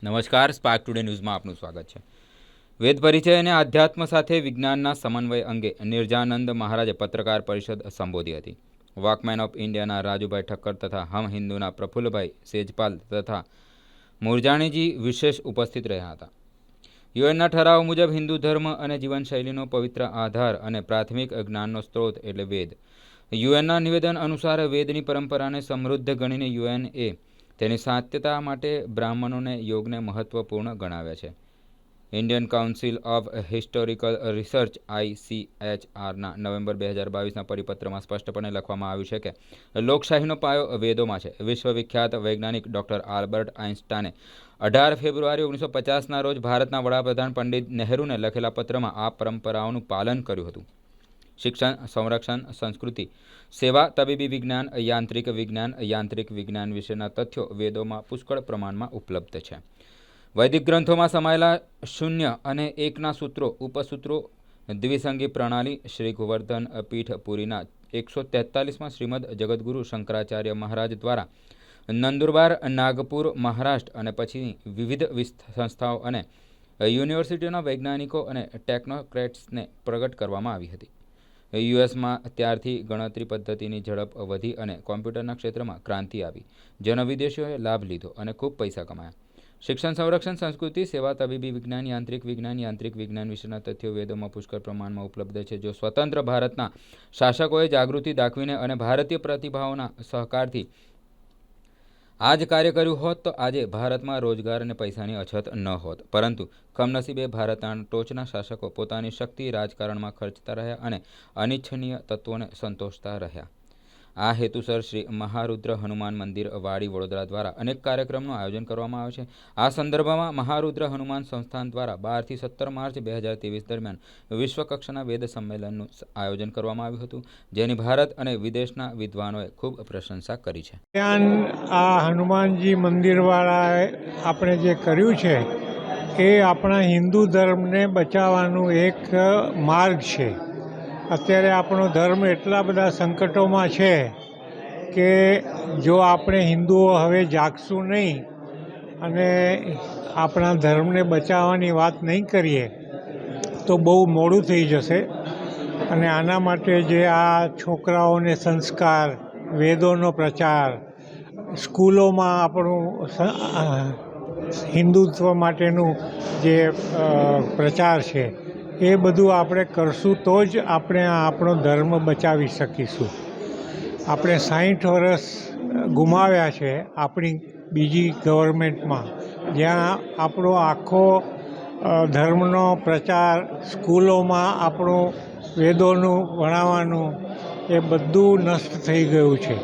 નમસ્કાર, spark today ન્યૂઝમાં આપનું સ્વાગત છે। વેદ પરિચય અને આધ્યાત્મ સાથે વિજ્ઞાનના સમન્વય અંગે નિર્જાનંદ મહારાજે પત્રકાર પરિષદ સંબોધી હતી। વોકમેન ઓફ ઇન્ડિયાના રાજુભાઈ ઠક્કર તથા હમ હિન્દુના પ્રફુલ્લભાઈ સેજપાલ તથા મુરજાણીજી વિશેષ ઉપસ્થિત રહ્યા હતા। યુએનના ઠરાવ મુજબ હિન્દુ ધર્મ અને જીવનશૈલીનો પવિત્ર આધાર અને પ્રાથમિક જ્ઞાનનો સ્ત્રોત એટલે વેદ। યુએનના નિવેદન અનુસાર વેદની પરંપરાને સમૃદ્ધ ગણીને યુએનએ તેની સાત્યતા માટે બ્રાહ્મણોને યોગને મહત્વપૂર્ણ ગણાવ્યા છે। Indian Council of Historical Research ICHRના નવેમ્બર 2022ના પરિપત્રમાં સ્પષ્ટપણે લખવામાં આવ્યું છે કે લોકશાહીનો પાયો વેદોમાં છે। વિશ્વવિખ્યાત વૈજ્ઞાનિક ડૉક્ટર આલ્બર્ટ આઇન્સ્ટાઈને 18 ફેબ્રુઆરી 1950ના રોજ ભારતના વડાપ્રધાન પંડિત નહેરુને લખેલા પત્રમાં આ પરંપરાઓનું પાલન કર્યું હતું। શિક્ષણ, સંરક્ષણ, સંસ્કૃતિ, સેવા, તબીબી વિજ્ઞાન, યાંત્રિક વિજ્ઞાન વિશેના તથ્યો વેદોમાં પુષ્કળ પ્રમાણમાં ઉપલબ્ધ છે। વૈદિક ગ્રંથોમાં સમાયેલા શૂન્ય અને એકના સૂત્રો, ઉપસૂત્રો, દ્વિસંગી પ્રણાલી, શ્રી ગોવર્ધન પીઠ પુરીના 143માં શ્રીમદ જગદગુરુ શંકરાચાર્ય મહારાજ દ્વારા નંદુરબાર, નાગપુર, મહારાષ્ટ્ર અને પછી વિવિધ સંસ્થાઓ અને યુનિવર્સિટીઓના વૈજ્ઞાનિકો અને ટેકનોક્રેટ્સને પ્રગટ કરવામાં આવી હતી। યુએસમાં ત્યારથી ગણતરી પદ્ધતિની ઝડપ વધી અને કોમ્પ્યુટરના ક્ષેત્રમાં ક્રાંતિ આવી, જેનો વિદેશીઓએ લાભ લીધો અને ખૂબ પૈસા કમાયા। શિક્ષણ, સંરક્ષણ, સંસ્કૃતિ, સેવા, તબીબી વિજ્ઞાન, યાંત્રિક વિજ્ઞાન વિશેના તથ્યો વેદોમાં પુષ્કળ પ્રમાણમાં ઉપલબ્ધ છે। જો સ્વતંત્ર ભારતના શાસકોએ જાગૃતિ દાખવીને અને ભારતીય પ્રતિભાઓના સહકારથી આ જ કાર્ય કર્યું હોત તો આજે ભારતમાં રોજગાર અને પૈસાની અછત ન હોત, પરંતુ કમનસીબે ભારતના ટોચના શાસકો પોતાની શક્તિ રાજકારણમાં ખર્ચતા રહ્યા અને અનિચ્છનીય તત્વોને સંતોષતા રહ્યા। આ હેતુસર શ્રી મહારુદ્ર હનુમાન મંદિર વાડી વડોદરા દ્વારા અનેક કાર્યક્રમનું આયોજન કરવામાં આવે છે। આ સંદર્ભમાં મહારુદ્ર હનુમાન સંસ્થાન દ્વારા 12 થી 17 માર્ચ 2023 દરમિયાન વિશ્વકક્ષાના વેદ સંમેલનનું આયોજન કરવામાં આવ્યું હતું, જેની ભારત અને વિદેશના વિદ્વાનોએ ખૂબ પ્રશંસા કરી છે। આ હનુમાનજી મંદિરવાળાએ આપણે જે કર્યું છે એ આપણા હિન્દુ ધર્મને બચાવવાનું એક માર્ગ છે। અત્યારે આપણો ધર્મ એટલા બધા સંકટોમાં છે કે જો આપણે હિન્દુઓ હવે જાગશું નહીં અને આપણા ધર્મને બચાવવાની વાત નહીં કરીએ તો બહુ મોડું થઈ જશે। અને આના માટે જે આ છોકરાઓને સંસ્કાર, વેદોનો પ્રચાર, સ્કૂલોમાં આપણું હિન્દુત્વ માટેનું જે પ્રચાર છે એ બધું આપણે કરશું તો જ આપણે આપણો ધર્મ બચાવી શકીશું। આપણે 60 વર્ષ ગુમાવ્યા છે આપણી બીજી ગવર્મેન્ટમાં, જ્યાં આપણો આખો ધર્મનો પ્રચાર, સ્કૂલોમાં આપણું વેદોનું ભણાવવાનું એ બધું નષ્ટ થઈ ગયું છે।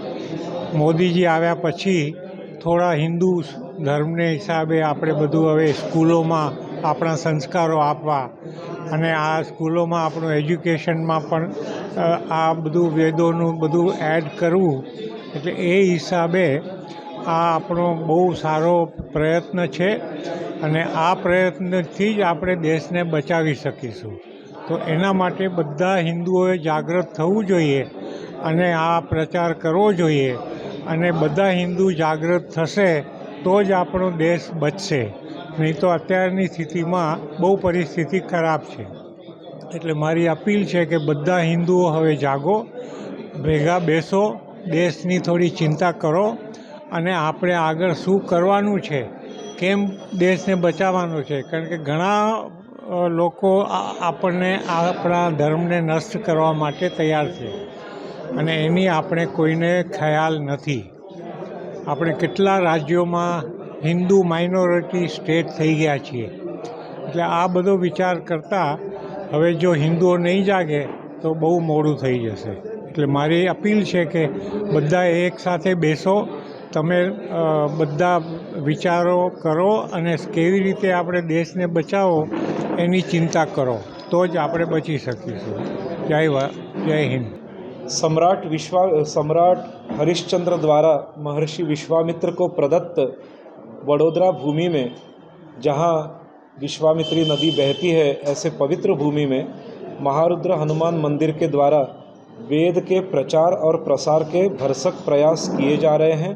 મોદીજી આવ્યા પછી થોડા હિન્દુ ધર્મને હિસાબે આપણે બધું હવે સ્કૂલોમાં આપણા સંસ્કારો આપવા અને આ સ્કૂલોમાં આપણું એજ્યુકેશનમાં પણ આ બધું વેદોનું બધું એડ કરવું, એટલે એ હિસાબે આ આપણો બહુ સારો પ્રયત્ન છે અને આ પ્રયત્નથી જ આપણે દેશને બચાવી શકીશું। તો એના માટે બધા હિન્દુઓએ જાગૃત થવું જોઈએ અને આ પ્રચાર કરવો જોઈએ અને બધા હિન્દુ જાગૃત થશે તો જ આપણો દેશ બચશે, નહીં તો અત્યારની સ્થિતિમાં બહુ પરિસ્થિતિ ખરાબ છે। એટલે મારી અપીલ છે કે બધા હિન્દુઓ હવે જાગો, ભેગા બેસો, દેશની થોડી ચિંતા કરો અને આપણે આગળ શું કરવાનું છે, કેમ દેશને બચાવવાનો છે, કારણ કે ઘણા લોકો આપણને આપણા ધર્મને નષ્ટ કરવા માટે તૈયાર છે અને એની આપણે કોઈને ખ્યાલ નથી। આપણે કેટલા રાજ્યોમાં હિન્દુ માઇનોરિટી સ્ટેટ થઈ ગયા છીએ, એટલે આ બધો વિચાર કરતાં હવે જો હિન્દુઓ નહીં જાગે તો બહુ મોડું થઈ જશે। એટલે મારી અપીલ છે કે બધા એક સાથે બેસો, તમે બધા વિચારો કરો અને કેવી રીતે આપણે દેશને બચાવો એની ચિંતા કરો તો જ આપણે બચી શકીશું। જય હિન્દ। सम्राट हरिश्चंद्र द्वारा महर्षि विश्वामित्र को प्रदत्त वडोदरा भूमि में, जहाँ विश्वामित्री नदी बहती है, ऐसे पवित्र भूमि में महारुद्र हनुमान मंदिर के द्वारा वेद के प्रचार और प्रसार के भरसक प्रयास किए जा रहे हैं।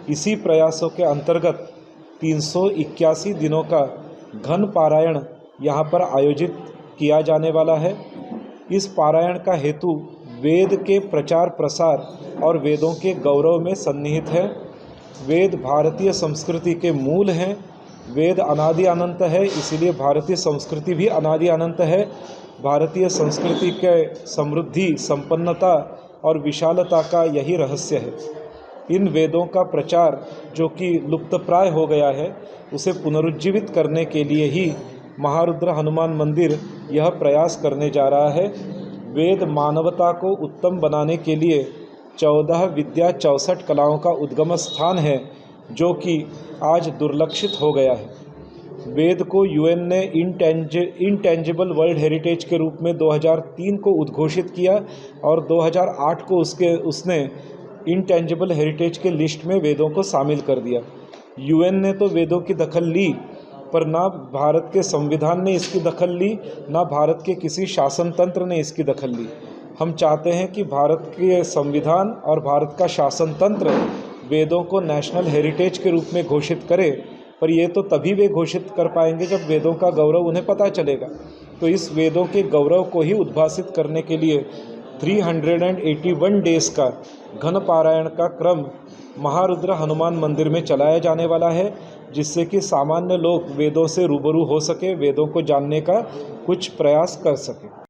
इसी प्रयासों के अंतर्गत 381 दिनों का घन पारायण यहाँ पर आयोजित किया जाने वाला है। इस पारायण का हेतु वेद के प्रचार प्रसार और वेदों के गौरव में सन्निहित है। वेद भारतीय संस्कृति के मूल हैं। वेद अनादि अनंत है, इसीलिए भारतीय संस्कृति भी अनादि अनंत है। भारतीय संस्कृति के समृद्धि, संपन्नता और विशालता का यही रहस्य है। इन वेदों का प्रचार जो कि लुप्तप्राय हो गया है, उसे पुनरुज्जीवित करने के लिए ही महारुद्र हनुमान मंदिर यह प्रयास करने जा रहा है। वेद मानवता को उत्तम बनाने के लिए 14 विद्या 64 कलाओं का उद्गम स्थान है, जो कि आज दुर्लक्षित हो गया है। वेद को यूएन ने इंटेंजिबल वर्ल्ड हेरिटेज के रूप में 2003 को उद्घोषित किया और 2008 को उसने इंटेंजिबल हेरिटेज के लिस्ट में वेदों को शामिल कर दिया। यूएन ने तो वेदों की दखल ली, पर ना भारत के संविधान ने इसकी दखल ली, ना भारत के किसी शासन तंत्र ने इसकी दखल ली। हम चाहते हैं कि भारत के संविधान और भारत का शासन तंत्र वेदों को नेशनल हेरिटेज के रूप में घोषित करे, पर ये तो तभी वे घोषित कर पाएंगे जब वेदों का गौरव उन्हें पता चलेगा। तो इस वेदों के गौरव को ही उद्भासित करने के लिए 381 डेज़ का घन पारायण का क्रम महारुद्र हनुमान मंदिर में चलाया जाने वाला है, जिससे कि सामान्य लोग वेदों से रूबरू हो सके, वेदों को जानने का कुछ प्रयास कर सके।